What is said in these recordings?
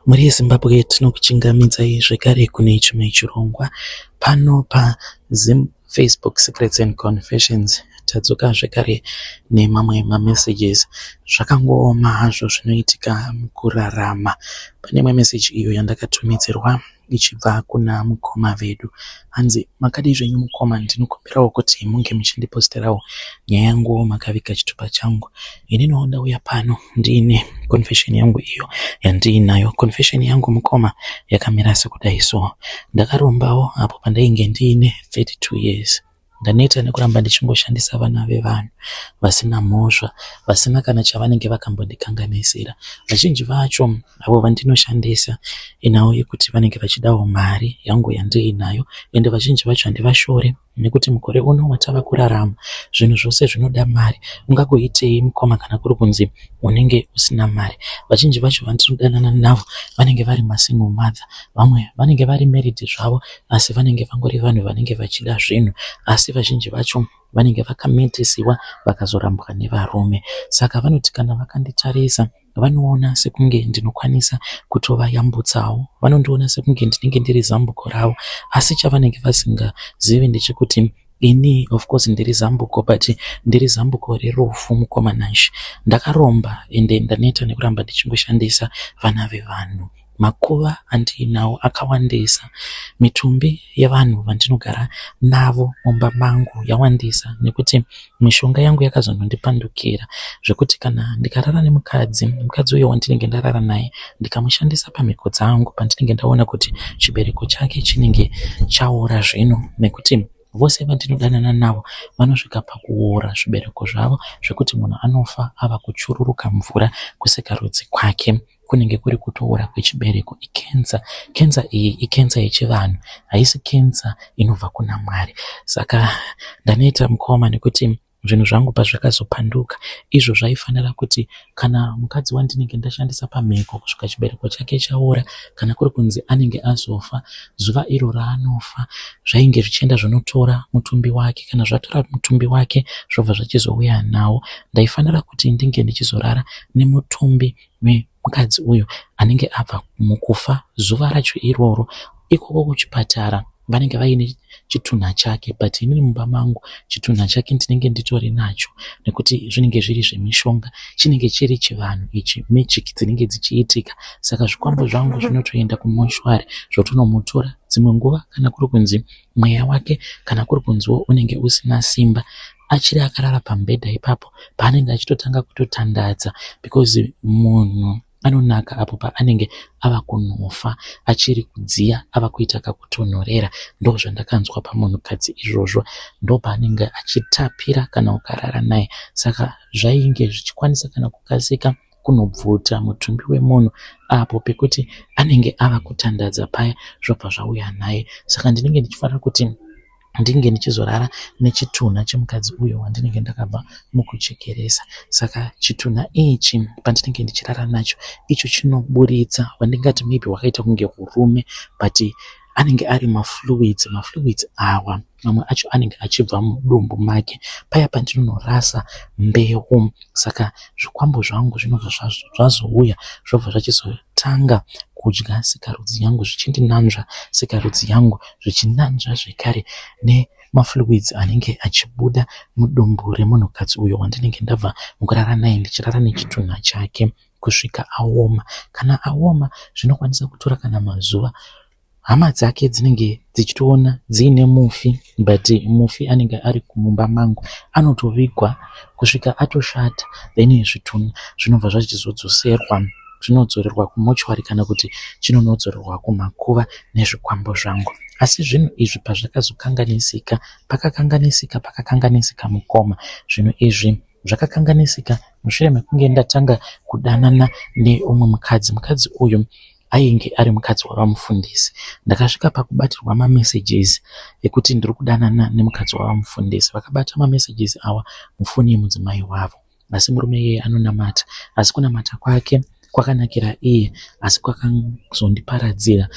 Muri Zimbabwe tinokuchingamidzai zvekare kune chimwe chirongwa pano paZim Facebook Secrets and Confessions. Tadzoka zvekare nemamwe messages zvakangooma hazvo zvinoitika mukurarama. Pane imwe message iyo yandakatumidzirwa ichibva kuna mukoma vedu. Hanzi, makadi zvenyu mukoma, ndinokumbirawo kuti munge muchindiposterawo nyaya yangu makaviga chitupa changu. Inini ndauya pano ndiine confession yangu iyo yandiinayo. Confession yangu mukoma yakamira sekudai so. Ndakarombawo apo pandainge ndiine 32 years. Ndaneta nekuramba ndichingoshandisa vana vevanhu vasina mhosva, vasina kana chavanenge vakambondikanganisira. Vazhinji vacho avo vandinoshandisa inawo yekuti vanenge vachidawo mari yangu yandiinayo, ende vazhinji vacho handivashore nekuti mukore uno watava kurarama zvinhu zvose zvinoda mari. Ungagoitei mukoma kana kuri kunzi unenge usina mari? Vazhinji vacho vandinodanana navo vanenge vari masingle mother, vamwe vanenge vari married zvavo asi vanenge vangori vanhu vanenge vachida zvinhu, asi vazhinji vacho vanenge vakamitisiwa vakazorambwa nevarume. Saka vanoti kana vakanditarisa vanoona sekunge ndinokwanisa kutovayambutsawo, vanondiona sekunge ndinenge ndiri zambuko ravo, asi chavanenge vasingazivi ndechekuti ini of course ndiri zambuko, but ndiri zambuko rerufu mukomanashi. Ndakaromba ende ndaneta nekuramba ndichingoshandisa vana vevanhu. Makuva andiinawo akawandisa, mitumbi yevanhu vandinogara navo mumba mangu yawandisa, nekuti mishonga yangu yakazondipandukira zvekuti kana ndikarara nemukadzi uyo wandinenge ndarara naye ndikamushandisa pamhiko dzangu, pandinenge ndaona kuti chibereko chake chinenge chaora zvino, nekuti vose vandinodanana navo vanosvika pakuora zvibereko zvavo zvekuti munhu anofa ava kuchururuka mvura kuseka rudzi kwake, kunenge kuri kutoora kwechibereko. Ikenza. Kenza iyi ikenza yechivanhu, haisi kenza inobva kuna Mwari. Saka ndaneta mukoma nekuti zvinhu zvangu pazvakazopanduka, izvo zvaifanira kuti kana mukadzi wandinenge ndashandisa pamhiko kusvika chibereko chake chaora, kana kuri kunzi anenge azofa, zuva iro raanofa zvainge zvichienda zvinotora mutumbi wake. Kana zvatora mutumbi wake zvobva zvachizouya nawo, ndaifanira kuti ndinge ndichizorara nemutumbi mukadzi uyu anenge abva mukufa zuva racho iroro. Ikoko kuchipatara vanenge vaine chitunha chake, but inini mumba mangu chitunha chake ndinenge nditori nacho, nekuti zvinenge zviri zvemishonga, chinenge chiri chivanhu ichi, magic dzinenge dzichiitika. Saka zvikwambo zvangu zvinotoenda kumoshwari zvotonomutora dzimwe nguva, kana kuri kunzi mweya wake kana kuri kunziwo unenge usina simba, achiri akarara pamubhedha ipapo paanenge achitotanga kutotandadza, because munhu anonaka apo paanenge ava kunofa, achiri kudziya ava kuita kakutonhorera. Ndo zvandakanzwa pamunhukadzi izvozvo, ndo paanenge achitapira kana ukarara naye. Saka zvainge zvichikwanisa kana kukasika kunobvuta mutumbi wemunhu apo pekuti anenge ava kutandadza paya, zvobva zvauya naye. Saka ndinenge ndichifanira kuti ndinge ndichizorara nechitunha chemukadzi uyo wandinenge ndakabva mukuchekeresa. Saka chitunha ichi pandinenge ndichirara nacho, icho chinoburitsa wandingati maybe wakaita kunge hurume, but anenge ari mafluids awa mamwe acho anenge achibva mudumbu make paya pandinonorasa mbeu. Saka zvikwambo zvangu zvinobva zvazouya zvobva zvachizotanga kudya sikarudzi yangu, zvichindinanzva sikarudzi yangu, zvichinanzva zvekare nemafluids anenge achibuda mudumbu remunhukadzi uyo wandinenge ndabva mukurara naye ndichirara nechitunha chake kusvika aoma. Kana aoma zvinokwanisa kutora kana mazuva. Hama dzake dzinenge dzichitoona dziine mufi, but mufi anenge ari kumumba mangu, anotovigwa kusvika atoshata, then zvitunha zvinobva zvachizodzoserwa, zvinodzorerwa kumochwari kana kuti chinonodzorerwa kumakuva nezvikwambo zvangu. Asi zvinhu izvi pazvakazokanganisika, pakakanganisika mukoma. Zvinhu izvi zvakakanganisika mushure mekunge ndatanga kudanana neumwe mukadzi uyu ainge ari mukadzi wavamufundisi. Ndakasvika pakubatirwa messages ekuti ndiri kudanana nemukadzi wavamufundisi. Vakabata messages awa mufoni yemudzimai wavo, asi murume iyeye anonamata, asi kunamata kwake kwakanakira iye, asi kwakazondiparadzira.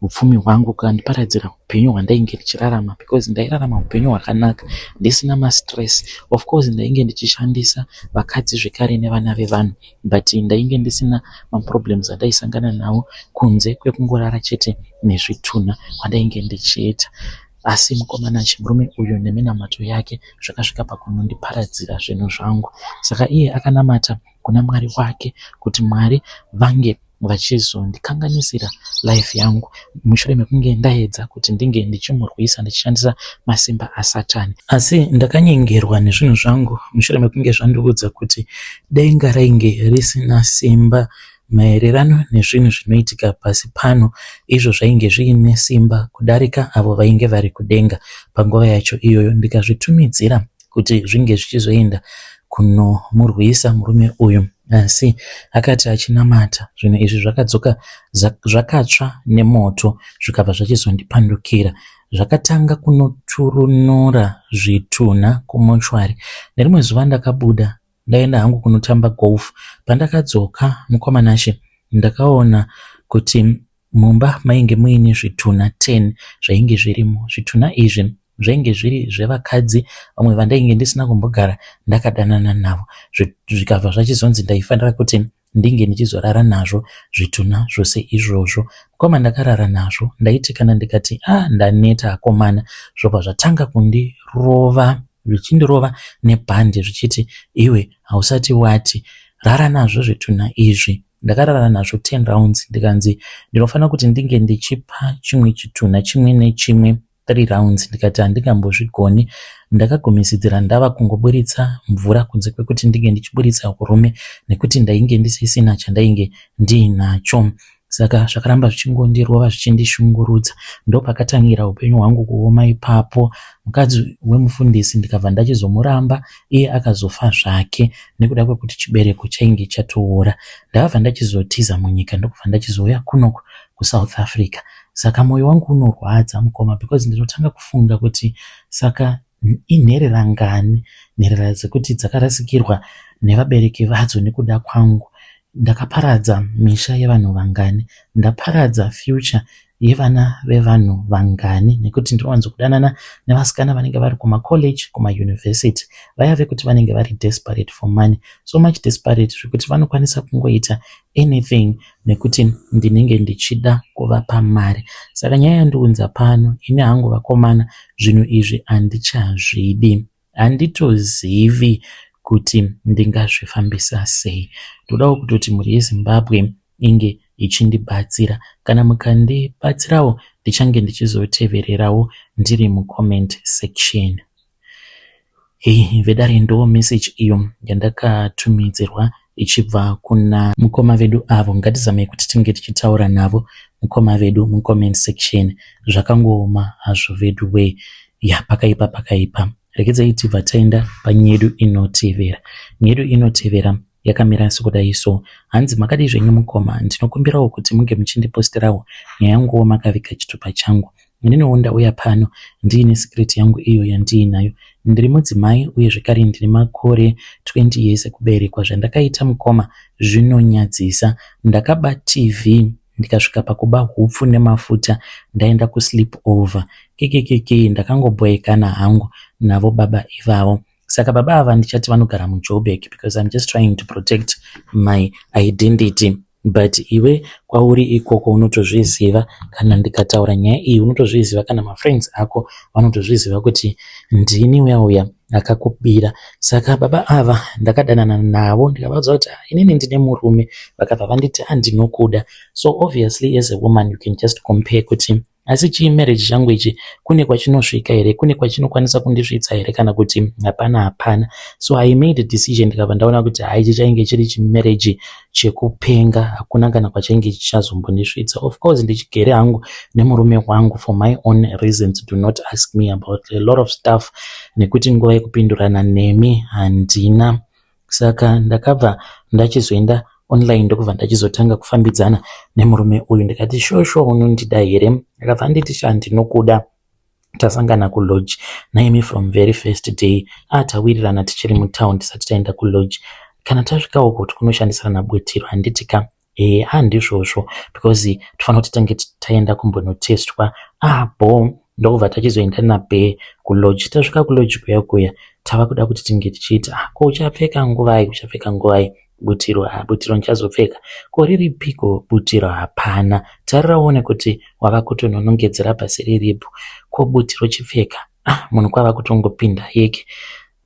upfumi hwangu ukandiparadzira upenyu hwandainge ndichirarama, because ndairarama upenyu hwakanaka ndisina mastress. Of course ndainge ndichishandisa vakadzi zvekare nevana vevanhu, but ndainge ndisina maproblems andaisangana nawo kunze kwekungorara chete nezvitunha kwandainge ndichiita. Asi mukomana chimurume uyu neminamato yake zvakasvika pakunondiparadzira zvinhu zvangu. Saka iye akanamata kuna Mwari wake kuti Mwari vange vachizondikanganisira life yangu mushure mekunge ndaedza kuti ndinge ndichimurwisa ndichishandisa masimba aSatani. Asi ndakanyengerwa nezvinhu zvangu mushure mekunge zvandiudza kuti denga rainge risina simba maererano nezvinhu zvinoitika pasi pano, izvo zvainge zviine simba kudarika avo vainge vari kudenga panguva yacho iyoyo. Ndikazvitumidzira kuti zvinge zvichizoenda kunomurwisa murume uyu, asi akati achinamata zvinhu izvi zvakadzoka zvakatsva nemoto zvikabva zvachizondipandukira. Zvakatanga kunoturunura zvitunha kumochwari. Nerimwe zuva ndakabuda ndaenda hangu kunotamba golf. Pandakadzoka mukomanashe ndakaona kuti mumba mainge muine zvitunha 10 zvainge zvirimo. Zvitunha izvi zvainge zviri zvevakadzi vamwe vandainge ndisina kumbogara ndakadanana navo. Zvikabva zvachizonzi ndaifanira kuti ndinge ndichizorara nazvo zvitunha zvose izvozvo. Koma ndakarara nazvo ndaiti kana ndikati ndaneta akomana, zvobva zvatanga kundirova, zvichindirova nebhande zvichiti iwe hausati wati rara nazvo zvitunha izvi. Ndakarara nazvo 10 rounds ndikanzi ndinofanira kuti ndinge ndichipa chimwe chitunha chimwe nechimwe 3 rounds. Ndikati handingambozvigoni. Ndakagumisidzira ndava kungoburitsa mvura kunze kwekuti ndinge ndichiburitsa urume, nekuti ndainge ndisisina chandainge ndiinacho. Saka zvakaramba zvichingondirova zvichindishungurudza. Ndopakatangira upenyu hwangu kuoma ipapo. Mukadzi wemufundisi ndikabva ndachizomuramba, iye akazofa zvake nekuda kwekuti chibereko chainge chatoora. Ndakabva ndachizotiza munyika ndokubva ndachizouya kunoku kuSouth Africa. Saka mwoyo wangu unorwadza mukoma, because ndinotanga kufunga kuti saka inherera ngani, nherera dzekuti dzakarasikirwa nevabereki vadzo nekuda kwangu. Ndakaparadza misha yevanhu vangani, ndaparadza future yevana vevanhu vangani, nekuti ndinowanzo kudanana nevasikana vanenge vari kumacollege, kumauniversity, vaya vekuti vanenge vari desperate for money, so much desperate zvekuti vanokwanisa kungoita anything nekuti ndinenge ndichida kuvapa mari. Saka nyaya yandiunza pano, ine hangu vakomana, zvinhu izvi handichazvidi, handitozivi kuti ndingazvifambisa sei. Ndodawo kutoti mhuri yeZimbabwe inge ichindibatsira. Kana mukandibatsirawo ndichange ndichizotevererawo ndiri mucomment section. Vedare ndo message iyo yandakatumidzirwa ichibva kuna mukoma vedu avo. Ngatizame kuti tinge tichitaura navo mukoma vedu mucomment section. Zvakangooma hazvo vedu we pakaipa. Rekedzai tibva taenda panyedu inotevera. Nyedu inotevera yakamira sekudai so. Hanzi makadi zvenyu mukoma, ndinokumbirawo kuti munge muchindiposterawo nyaya yangu makaviga chitupa changu. Ndinoonda uya pano ndiine secret yangu iyo yandiinayo. Ndiri mudzimai uye zvekare ndine makore 20 years ekuberekwa. Zvandakaita mukoma zvinonyadzisa. Ndakaba TV ndikasvika pakuba hupfu nemafuta, ndaenda kusleep over. Ndakangobhoekana hangu navo baba ivavo. Saka baba ava ndichati vanogara muJoburg, because I'm just trying to protect my identity. But iwe kwauri ikoko unotozviziva, kana ndikataura nyaya iyi unotozviziva, kana mafriends ako vanotozviziva kuti ndini uya akakubira. Saka baba ava ndakadanana navo ndikavaudza kuti inini ndine murume, vakabva vanditi andinokuda. So obviously as a woman you can just compare kuti asi chimarriage changu ichi kune kwachinosvika here, kune kwachinokwanisa kundisvitsa here, kana kuti hapana. So I made a decision, ndikabva ndaona kuti ichi chainge chiri chimarriage chekupenga, hakuna kana kwachainge chichazombondisvitsa. Of course ndichigere hangu nemurume wangu for my own reasons. Do not ask me about a lot of stuff, nekuti nguva yekupindurana nemi handina. Saka ndakabva ndachizoenda online ndokubva ndachizotanga kufambidzana nemurume uyu. Ndikati shosho unondida here? Akabva anditi handinokuda. Tasangana kulodge naimi from very first day. Tawirirana tichiri mutown tisati taenda kulodge. Kana tasvika uko tikunoshandisana bwetiro, handitika handizvozvo, because tofanira kuti tange taenda kumbonotestwa apo ndokubva tachizoenda naBhe kulodge. Tasvika kulodge kuya tava kuda kuti tinge tichiita ko uchapfeka nguvai butiro ndichazopfeka, ko riripiko butiro? Hapana, tariraone kuti wava kutononongedzera basi riripo, ko butiro chipfeka munhu kwava kutongopinda yeke.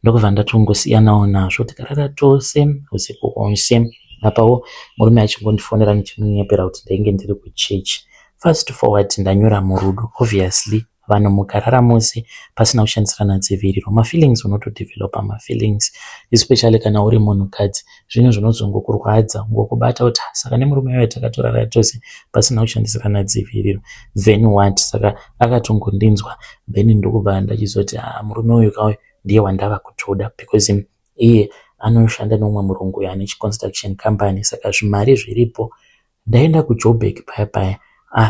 Ndokubva ndatongosiyanawo nazvo, tikarara tose usiku hwose. Apawo murume achingondifonera nichimunyepera kuti ndainge ndiri kuchechi. Fast forward ndanyura murudo, obviously vanhu mukarara mose pasina kushandisirana dziviriro, mafeelings unotodevelopa mafeelings, especially kana uri munhukadzi. Zvinhu zvinozongokurwadza ngokubata kuti saka nemurume wayo takatorara tose pasina kushandisirana dziviriro, then what? Saka akatongondinzwa, then ndokubva ndachizoti murume uyu kauyu ndiye wandava kutoda, because iye anoshanda nomumwe murungu ane construction company. Saka zvimari zviripo ndaenda kuJoburg paya.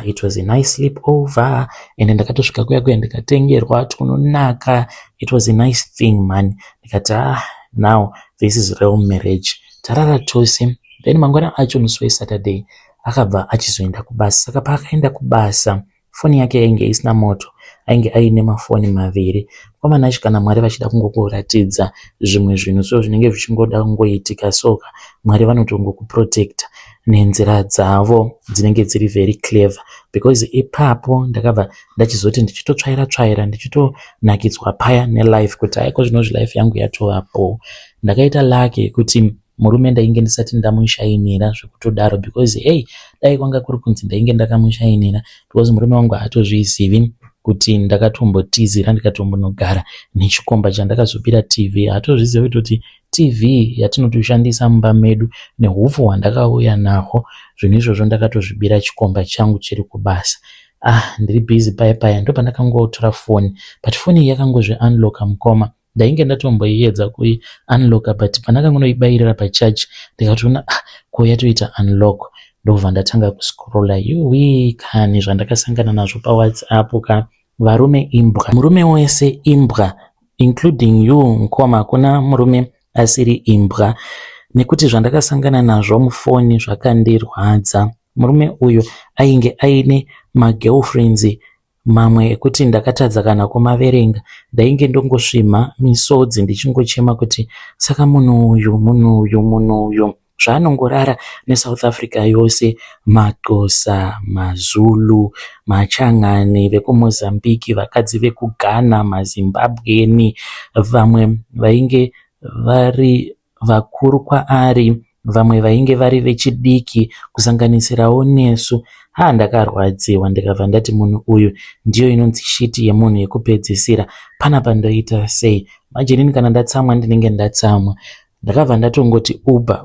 It was a nice sleep over, and ndakatosvika kuya ndikatengerwa tunonaka. It was a nice thing man. Ndikati now this is real marriage. Tarara tose, then mangwana acho musi weSaturday akabva achizoenda kubasa. Saka paakaenda kubasa foni yake yainge isina moto, ainge aine mafoni maviri. Kwamana acho kana Mwari vachida kungokuratidza zvimwe zvinhu so zvinenge zvichingoda kungoitika, soka Mwari vanotongokuprotecta nenzira dzavo dzinenge dziri very clever, because ipapo ndakabva ndachizoti ndichitotsvaira ndichitonakidzwa paya nelife kuti haiko zvinozvi life yangu yatovapo. Ndakaita lake kuti murume ndainge ndisati ndamushainira zvekutodaro, because dai kwanga kuri kunzi ndainge ndakamushainira, because murume wangu haatozvizivi kuti ndakatombotizira ndikatombonogara nechikomba chandakazopira TV. Haatozvizivi kuti TV yatinotushandisa mumba medu nehupfu hwandakauya nahwo, zvinhu izvozvo ndakatozvibira chikomba changu chiri kubasa. Ndiri busy paya ndo pandakangotora foni, but foni yakangozvi unlocka mukoma. Ndainge ndatomboiedza kui unlocka, but pandakangoibairira pachaji ndikatoona ko yatoita unlock. Ndobva ndatanga kuscrolla kani zvandakasangana nazvo paWhatsApp ka varume imbwa, murume wese imbwa, including you mukoma. Kuna murume asiri imbwa, nekuti zvandakasangana nazvo mufoni zvakandirwadza. Murume uyu ainge aine magirlfriends mamwe ekuti ndakatadza kana kumaverenga. Ndainge ndongosvima misodzi ndichingochema kuti saka munhu uyu zvaanongorara neSouth Africa yose, maXhosa, maZulu, machangani vekuMozambique, vakadzi vekuGhana, maZimbabweni, vamwe vainge vari vakuru kwaari, vamwe vainge vari vechidiki, kusanganisirawo nesu. Ndakarwadziwa ndikabva ndati munhu uyu ndiyo inonzi shiti yemunhu yekupedzisira. Panapa ndoita sei? Majenini kana ndatsamwa ndinenge ndatsamwa. Ndakabva ndatongoti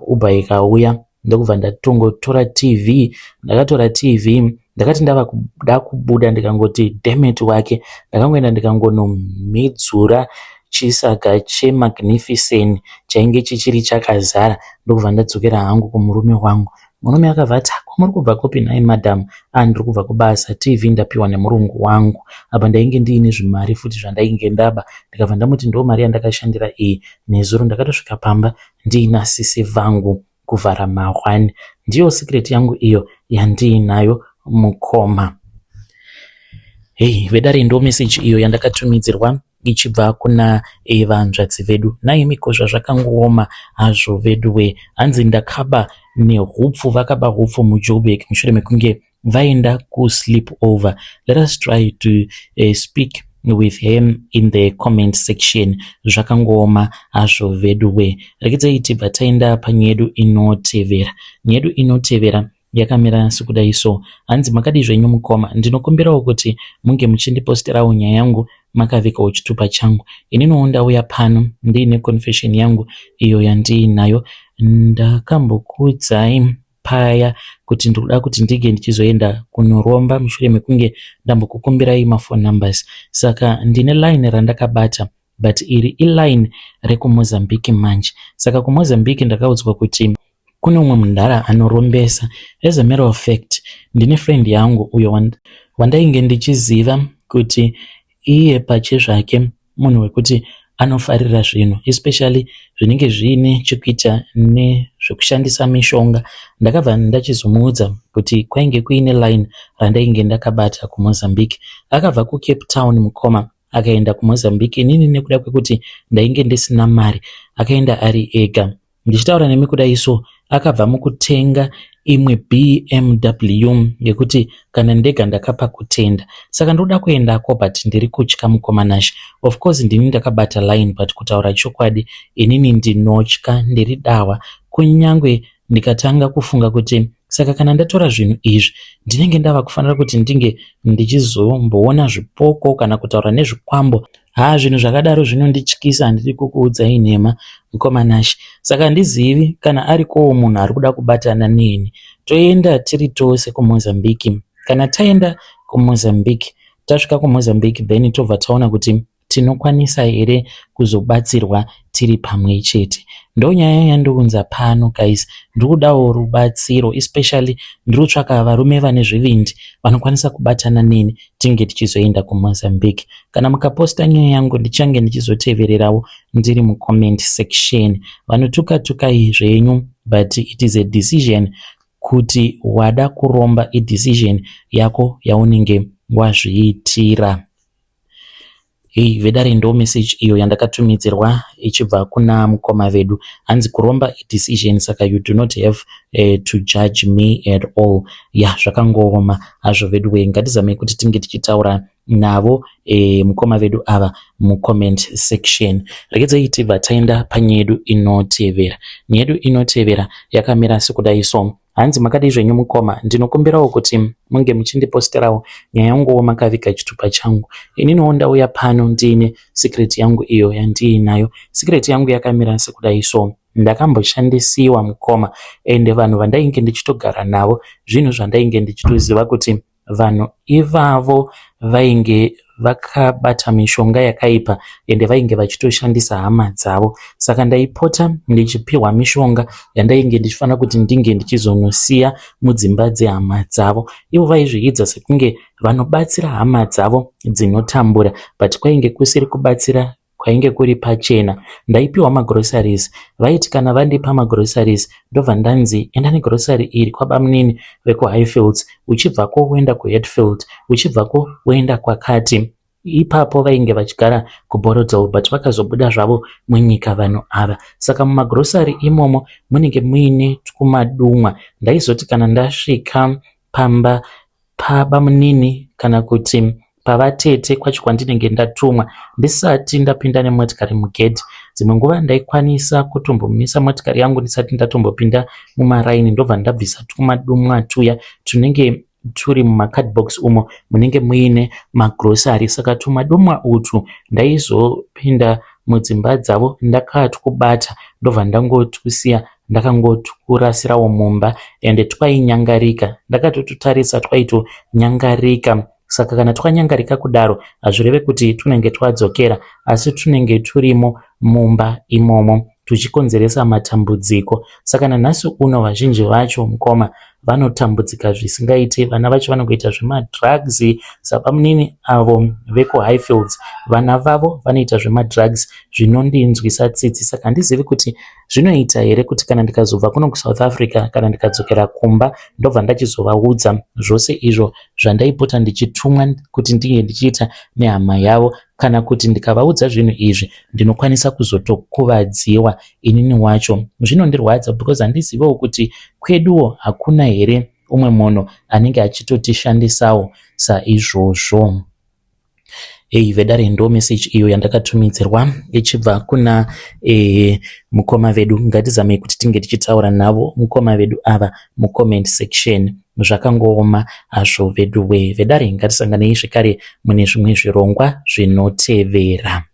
Uber ikauya, ndokubva ndatongotora TV. Ndakatora TV, ndakati ndava kubuda ndikangoti damn wake, ndakangoenda ndikangonomidzura chisaga cheMagnificent chainge chichiri chakazara. Ndokubva ndadzokera hangu kumurume wangu. Murume akabva ati kwamuri kubva kopi naye madam? Ndiri kubva kubasa, TV ndapiwa nemurungu wangu. Apa ndainge ndiine zvimari futi zvandainge ndaba. Ndikabva ndamuti ndo mari yandakashandira iyi. Nezuro ndakatosvika pamba ndiina sisi vangu kuvhara mahwani. Ndiyo secret yangu iyo yandiinayo mukoma. Vedare ndo message iyo yandakatumidzirwa ichibva kuna vanzvadzi vedu. Naimiko zvazvakangooma hazvo veduwe, hanzi ndakaba nehupfu, vakaba hupfu muJoburg mushure mekunge vaenda kusleep over. Let us try to speak with him in the comment section. Zvakangooma hazvo veduwe. Rekedzai tibva taenda panyedu inotevera. Nyedu inotevera yakamira sekudai so. Hanzi makadi zvenyu mukoma, ndinokumbirawo kuti munge muchindiposterawo nyaya yangu makavikawo chitupa changu. Ininiwo ndauya pano ndiine confession yangu iyo yandiinayo. Ndakambokuudzai paya kuti ndikuda kuti ndige ndichizoenda kunoromba mushure mekunge ndambokukumbirai mafone numbers. Saka ndine line randakabata, but iri iline rekuMozambique manje. Saka kuMozambique ndakaudzwa kuti kune umwe mundara anorombesa. As a matter of fact, ndine friend yangu uyo wandainge ndichiziva kuti iye pache zvake munhu wekuti anofarira zvinhu, especially zvinenge zviine chekuita nezvekushandisa mishonga. Ndakabva ndachizomuudza kuti kwainge kuine line randainge ndakabata kuMozambique. Akabva kuCape Town mukoma akaenda kuMozambique. Inini nekuda kwekuti ndainge ndisina mari akaenda ari ega. Ndichitaura nemi kudai so akabva mukutenga imwe BMW yekuti kana ndega ndakapa kutenda. Saka ndoda kuendako but ndiri kutya mukomanashi. Of course ndini ndakabata line but kutaura chokwadi inini ndinotya, ndiri dawa. Kunyangwe ndikatanga kufunga kuti saka kana ndatora zvinhu izvi ndinenge ndava kufanira kuti ndinge ndichizomboona zvipoko kana kutaura nezvikwambo. Zvinhu zvakadaro zvinondityisa, handidi kukuudzai nhema mukomanashi. Saka ndizivi kana arikowo munhu ari kuda kubatana neni toenda tiri tose kuMozambique. Kana taenda kuMozambique, tasvika kuMozambique then tobva taona kuti tinokwanisa here kuzobatsirwa tiri pamwe chete. Ndonyaya yandiunza pano guys, ndikudawo rubatsiro, especially ndirutsvaka varume vane zvivindi vanokwanisa kubatana neni tinge tichizoenda kuMozambique. Kana mukaposta nyaya yangu ndichange ndichizotevererawo ndiri mucomment section. Vanotuka zvenyu but it is a decision kuti wada kuromba decision yako yaunenge wazviitira. Vedare ndo message iyo yandakatumidzirwa ichibva kuna mukoma vedu. Hanzi kuromba decision, saka you do not have to judge me at all. Zvakangooma hazvo vedu we. Ngatizame kuti tinge tichitaura navo mukoma vedu ava mucomment section. Regedzai tibva taenda panyaya yedu inotevera. Nyaya yedu inotevera yakamira sekudai so. Hanzi makadai zvenyu mukoma, ndinokumbirawo kuti munge muchindiposterawo nyaya yangu makaviga chitupa changu. Ininiwo ndauya pano ndiine secret yangu iyo yandiinayo. Secret yangu yakamira sekudai so. Ndakamboshandisiwa mukoma ende vanhu vandainge ndichitogara navo, zvinhu zvandainge ndichitoziva kuti vanhu ivavo vainge vakabata mishonga yakaipa ende vainge vachitoshandisa hama dzavo. Saka ndaipota ndichipiwa mishonga yandainge ndichifanira kuti ndinge ndichizonosiya mudzimba dzehama dzavo. Ivo vaizviidza sekunge vanobatsira hama dzavo dzinotambura, but kwainge kusiri kubatsira, kwainge kuri pachena. Ndaipiwa magroceries, vaiti kana vandipa magroceries ndobva ndanzi enda negrocery iri kwabamunini vekuHighfields, uchibvako uenda kuHatfield, uchibvako uenda kwakati. Ipapo vainge vachigara kuBorodale but vakazobuda zvavo munyika vanhu ava. Saka mumagrocery imomo munenge muine kumadumwa. Ndaizoti kana ndasvika pamba pabamunini kana kuti pavatete kwacho kwandinenge ndatumwa, ndisati ndapinda nemotikari mugedhi, dzimwe nguva ndaikwanisa kutombomisa motikari yangu ndisati ndatombopinda mumaraini, ndobva ndabvisa tumadumwa tuya tunenge turi mumakadbox umo munenge muine magrosari. Saka tumadumwa utu ndaizopinda mudzimba dzavo ndakatubata, ndobva ndangotusiya ndakangoturasirawo mumba ende twainyangarika. Ndakatotutarisa twaitonyangarika. Saka kana twanyangarika kudaro hazvireve kuti tunenge twadzokera, asi tunenge turimo mumba imomo tuchikonzeresa matambudziko. Saka nanhasi uno vazhinji vacho mukoma vanotambudzika zvisingaite. Vana vacho vanongoita zvemadrugs. Sapamunini avo vekuHighfields vana vavo vanoita zvemadrugs zvinondinzwisa tsitsi. Saka handizivi kuti zvinoita here kuti kana ndikazobva kuno kuSouth Africa kana ndikadzokera kumba ndobva ndachizovaudza zvose izvo zvandaipota ndichitumwa kuti ndinge ndichiita nehama yavo, kana kuti ndikavaudza zvinhu izvi ndinokwanisa kuzotokuvadziwa inini wacho. Zvinondirwadza because handiziviwo kuti kweduwo hakuna here umwe munhu anenge achitotishandisawo saizvozvo. Vedare ndo message iyo yandakatumidzirwa ichibva kuna mukoma vedu. Ngatizame kuti tinge tichitaura navo mukoma vedu ava mucomment section. Zvakangooma hazvo vedu we. Vedare ngatisanganei zvekare mune zvimwe zvirongwa zvinotevera.